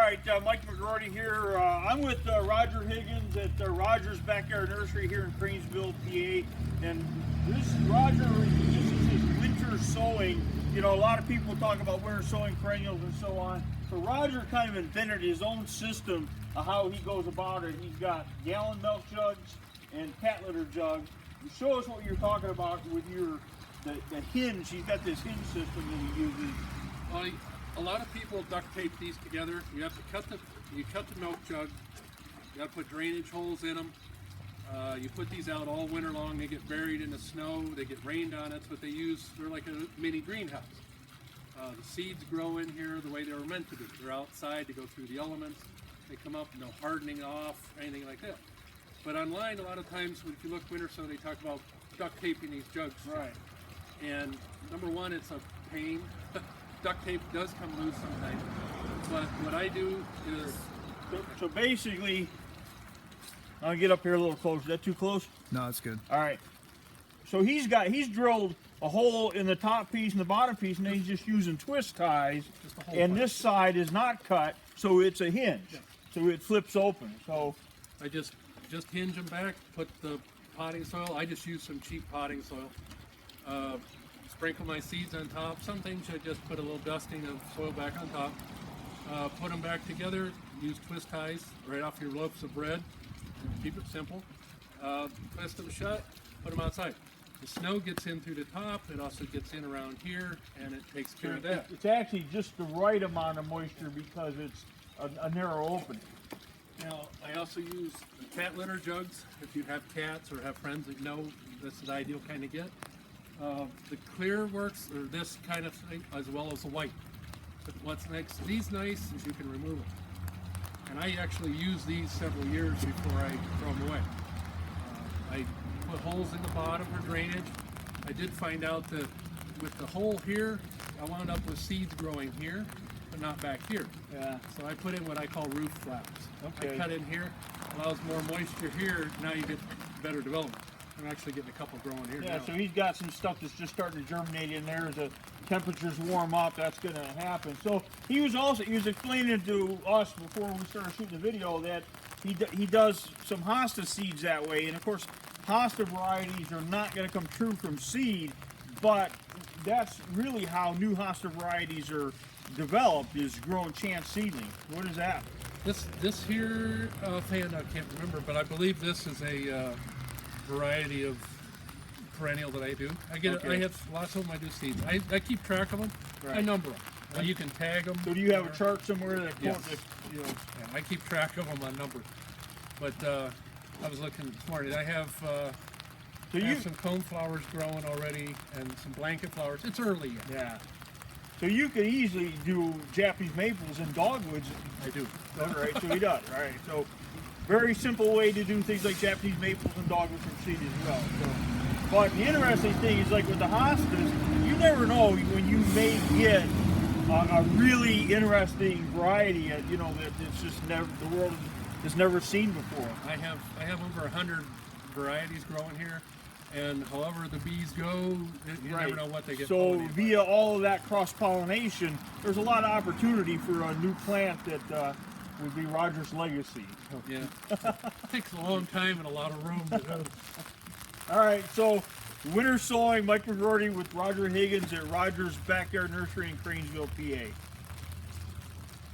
right, Mike McGroarty here. I'm with Roger Higgins at Roger's Backyard Nursery here in Cranesville, PA. And this is his winter sowing. You know, a lot of people talk about winter sowing perennials and so on. So Roger kind of invented his own system of how he goes about it. He's got gallon milk jugs and cat litter jugs. You show us what you're talking about with the hinge. He's got this hinge system that he uses. Well, a lot of people duct tape these together. You have to cut the milk jug. You got to put drainage holes in them. You put these out all winter long. They get buried in the snow. They get rained on. That's what they use. They're like a mini greenhouse. The seeds grow in here the way they were meant to be. They're outside to go through the elements. They come up, no hardening off, anything like that. But online, a lot of times, if you look winter sow, they talk about duct taping these jugs. Right. And number one, it's a pain. Duct tape does come loose sometimes. But what I do is... So basically, I'll get up here a little closer. Is that too close? No, it's good. All right. So he's drilled a hole in the top piece and the bottom piece, and then he's just using twist ties. And this side is not cut, so it's a hinge. Yeah. So it flips open. So I just hinge them back, put the potting soil. I just use some cheap potting soil. Sprinkle my seeds on top. Some things I just put a little dusting of soil back on top. Put them back together. Use twist ties right off your loaves of bread. Keep it simple. Twist them shut. Put them outside. The snow gets in through the top. It also gets in around here, and it takes care of that. It's actually just the right amount of moisture because it's a narrow opening. Now, I also use cat litter jugs. If you have cats or have friends that know this is the ideal kind to get. The clear works, or this kind of thing, as well as the white. But what's makes these nice is you can remove them. And I actually use these several years before I throw them away. I put holes in the bottom for drainage. I did find out that with the hole here, I wound up with seeds growing here, but not back here. Yeah. So I put in what I call roof flaps. Okay. I cut in here, allows more moisture here. Now you get better development. I'm actually getting a couple growing here Yeah, now. so he's got some stuff that's just starting to germinate in there. As the temperatures warm up, that's going to happen. So he was explaining to us before we started shooting the video that he does some hosta seeds that way. And of course, hosta varieties are not going to come true from seed, but that's really how new hosta varieties are developed, is growing chance seedling. What is that? This here fan, I can't remember, but I believe this is a variety of perennial that I do. I have lots of them. I do seeds. I keep track of them. Right. I number them. And you can tag them. So do you have a chart somewhere that Yes. you know? Yeah, I keep track of them on number. But I was looking this morning. I have some cone flowers growing already and some blanket flowers. It's early yet. Yeah. So you could easily do Japanese maples and dogwoods. I do. All right. So he does. All right. So very simple way to do things like Japanese maples and dogwoods from seed as well. So, but the interesting thing is, like with the hostas, you never know when you may get a really interesting variety. You know that it's just the world has never seen before. I have over 100 varieties growing here, and however the bees go, you never know what they get. So via all of that cross-pollination, there's a lot of opportunity for a new plant that would be Roger's legacy. Yeah, it takes a long time and a lot of room to do. All right, so winter sowing, Mike McGroarty with Roger Higgins at Roger's Backyard Nursery in Cranesville, PA.